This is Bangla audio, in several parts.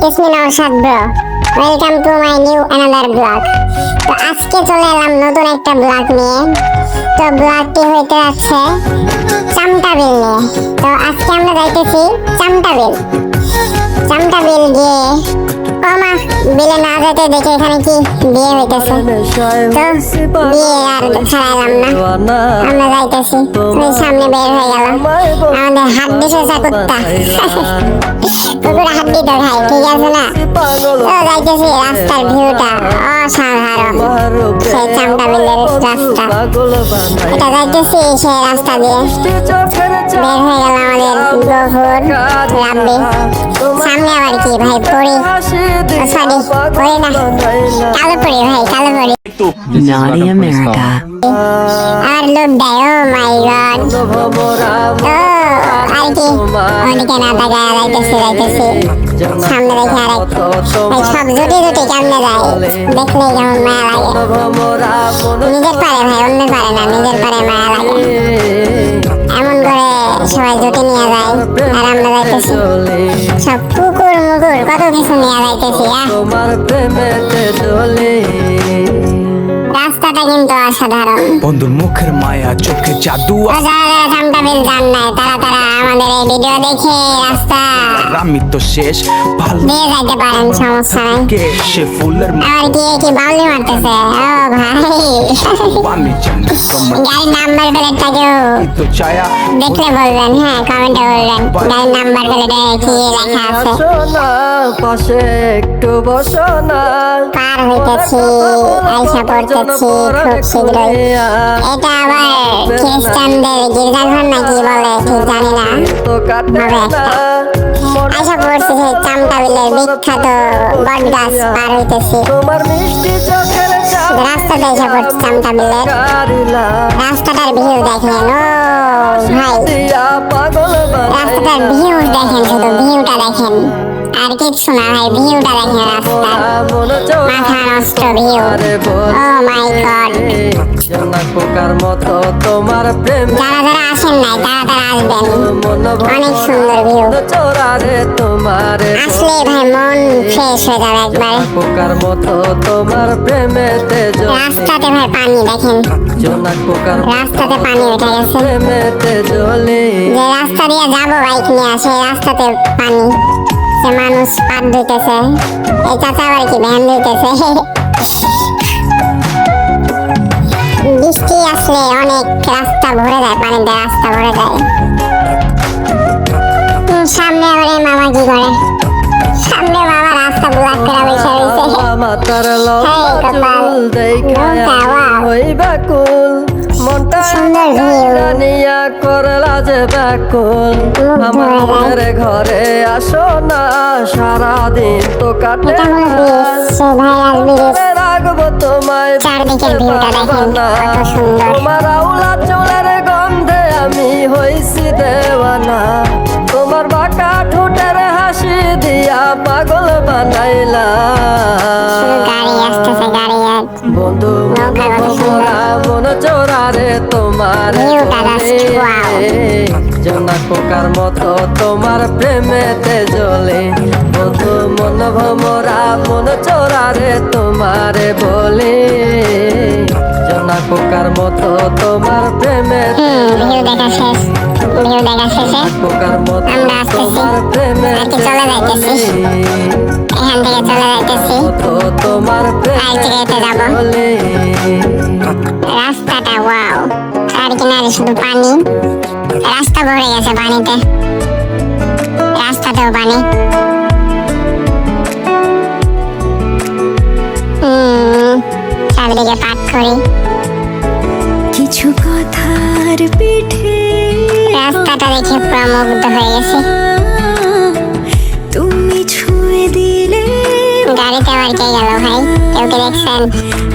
It's me Naushad bro. Welcome to my new another vlog. তো আজকে চলে এলাম নতুন একটা ব্লগ নিয়ে। তো ব্লগটি হইতে যাচ্ছে চামটা বিল নিয়ে। তো আজকে আমরা যাইতেছি চামটা বিল। চামটা বিল গিয়ে কমা বিলে না যেতে দেখে এখানে কি বিয়ে হইতেছে। তো বিয়ে আর ছাড়াইলাম না, আমরা যাইতেছি। সামনে বের হয়ে গেল আমাদের হাত দিছে কুত্তা। কুকুর হাত দিত ভাই, ঠিক আছে না? তো যাইতেছি, রাস্তার ভিউটা অসাধারণ। সেই চামটা বিলের রাস্তা, এটা যাইতেছি সেই রাস্তা দিয়ে। বের হয়ে গেল আমাদের গফুর রাব্বি। সামনে আবার কি ভাই পড়ি, সরি পড়ি না, কালো পড়ি ভাই, কালো পড়ি। Naughty America. আর লোক দেয়, ও মাই গড। তো আর কি ওদিকে না তাকায় যাইতেছি। সামনে দেখে আরেক ভাই, সব জুটি কেমনে যায় দেখলেই কেমন মায়া লাগে। নিজের পারে ভাই, অন্য পারে না, নিজের পারে মায়া লাগে। এমন করে সবাই জুটি নিয়ে যায় আর আমরা যাইতেছি সব কুকুর মুকুর কত কিছু নিয়ে যাইতেছি। রাস্তাটা কিন্তু অসাধারণ। বন্ধুর মুখের মায়া, চোখে জাদু। যারা চামটা বিল জান নাই তারা আমাদের এই ভিডিও দেখে রাস্তা আমি তো শেষ ভালো দিয়ে যাইতে পারেন, সমস্যা নাই। কে সে ফুলের আর কি বাউলি মারতেছে, ও ভাই। পানি জানি তোমার গাড়ির নাম্বার প্লেটটাকেও তো ছায়া দেখলে বলবেন, হ্যাঁ কমেন্টে বলবেন গাড়ির নাম্বার প্লেটে কি লেখা আছে। পাশে একটু বসো না, পার হইতেছি, আইসা পড়তেছি খুব শীঘ্রই। এটা আবার খ্রিস্টানদের গির্জাঘর নাকি বলে ঠিক জানি না, হবে একটা। আইসা পড়ছি সেই চামটা বিলের বিখ্যাত বট গাছ, পার হইতেছি। তোমার মিষ্টি চোখের রাস্তাতে এসে পড়ছি চামটা বিলের। রাস্তাটার ভিউ দেখেন, ও ভাই, পাগল রাস্তাটার ভিউ দেখেন, শুধু ভিউটা দেখেন, আর কিচ্ছু না ভাই, ভিউটা দেখেন রাস্তার। মাথা নষ্ট ভিউ, ও মাই গড। পোকার মতো তোমার প্রেম যারা আসেন নাই তারা আসবেন, অনেক সুন্দর ভিউ। চোরারে তোমার আসলে ভাই মন ফ্রেশ হয়ে যাবে একবার। পোকার মতো তোমার প্রেমেতে রাস্তাতে ভাই পানি দেখেন, জোনাক পোকার রাস্তাতে পানি উঠে গেছে। প্রেমেতে জ্বলে যে রাস্তা দিয়ে যাবো বাইক নিয়ে, সেই রাস্তাতে পানি। সে মানুষ পার ধুইতেছে, এই চাচা আবার কি ভ্যান ধুইতেছে। বৃষ্টি আসলে অনেক রাস্তা ভরে যায়, পানিতে রাস্তা ভরে যায়। সামনে আবার এই মামা কি করে, সামনে মামা রাস্তা ব্লক করে বসে রয়েছে। মাতার হেই কপাল, নৌকা, ওয়াও। হইবা কুল মনটা সুন্দর ভিউ। জানিয়া করলা যে ব্যাকুল আমার মনের ঘরে আসো না, সারাদিন তো কাটে এটা হলো ব্রিজ, সে ভাইরাল ব্রিজ। রাখবো তোমায় চারদিকের ভিউটা দেখেন কত সুন্দর। তোমার আউলা চুলের গন্ধে আমি হইছি দেওয়ানা, তোমার বাঁকা ঠোঁটের হাসি দিয়া পাগল বানাইলা। গাড়ি আসতেছে, গাড়ি বন্ধু নৌকা কত সুন্দর। মন চোরারে তোমার ভিউটা just wow। জোনাক পোকার মতো তোমার প্রেমেতে জ্বলে, বন্ধু মন ভমরা মন চোরারে তোমারে বলে, জোনাক পোকার মতো তোমার প্রেমেতে ভিউ দেখা শেষ, ভিউ দেখা শেষে পোকার মতো আমরা আসতেছি, তোমার আর প্রেমেতে কি চলে যাইতেছি, এখান থেকে চলে যাইতেছি, তোমার আর জায়গাতে যাবো। বলে রাস্তাটা ওয়াও, চার কিনারে শুধু পানি, রাস্তা ভরে গেছে পানিতে, রাস্তাতেও পানি। চারদিকে পাক করি, কিছু কথার পিঠে রাস্তাটা দেখে পুরো মুগ্ধ হয়ে গেছে। তুমি ছুঁয়ে দিলে গাড়িতে আবার কে গেল ভাই, কেউ কি দেখছেন?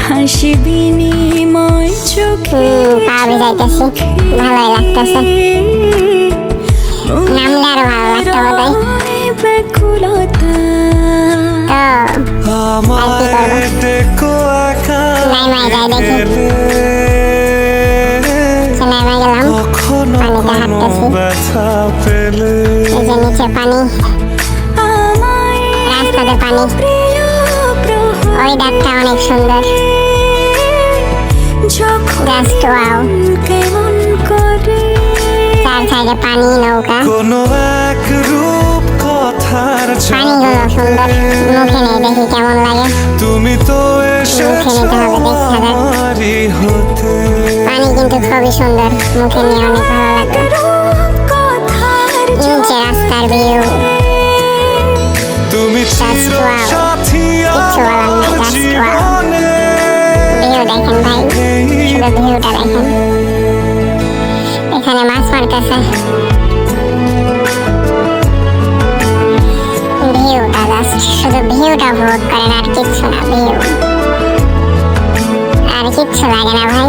হাসি বিনিময় চোখে পা ভিজাইতেছি, ভালোই লাগতেছে। নামলে আরো ভালো লাগতো বোধহয়। ব্যাকুলতা তো আর কি করবো, নাই মাই যাই দেখি। নাই মাই গেলাম, পানিতে হাঁটতেছি, এই যে নিচে পানি, রাস্তাতে পানি, প্রিয় প্রহর ওই ডাকটা অনেক সুন্দর। যখন Just wow. কেমন করে চার সাইডে পানি, নৌকা, কোনো এক রূপ কথার পানিগুলো সুন্দর। মুখে নেই, দেখি কেমন লাগে। তুমি তো এসেছো নিতে হবে, দেখতে হবে। আমারই হতে পানি কিন্তু খুবই সুন্দর, মুখে নিয়ে অনেক ভালো লাগবে। কথার নিচে রাস্তার ভিউ, তুমি Just wow. সাথী কিচ্ছু বলার নাই, আমার just wow. জীবনে ভিউ দেখেন ভাই, শুধু ভিউটা দেখেন। এখানে মাছ মারতেছে, ভিউটা জাস্ট, শুধু ভিউটা ভোগ করেন, আর কিচ্ছু না। ভিউ আর কিচ্ছু লাগে না ভাই।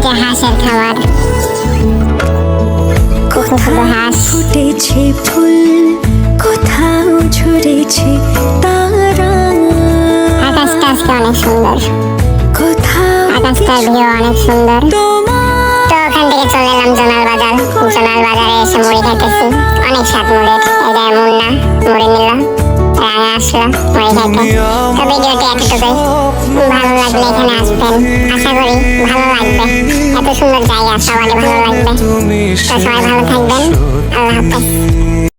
যে হাঁসের খাবার, কিছু শুধু হাঁস। ফুটেছে ফুল কোথাও ঝরেছে তারা আকাশটা আজকে অনেক সুন্দর, কোথাও আকাশটার ভিউ অনেক সুন্দর। তোমার তো ওখান থেকে চলে এলাম জোনাল বাজার। জোনাল বাজারে এসে মুড়ি খাইতেছি, অনেক স্বাদ মুড়ির। এটা মুন্না মুড়ি নিল, রাঙা আসলো মুড়ি খাইতে। তো ভিডিওটি এতটুকুই, ভালো লাগলে এখানে আসবেন, আশা করি ভালো লাগবে। এত সুন্দর জায়গা, সবারই ভালো লাগবে। তুমি তো সবাই ভালো থাকবেন, আল্লাহ হাফেজ।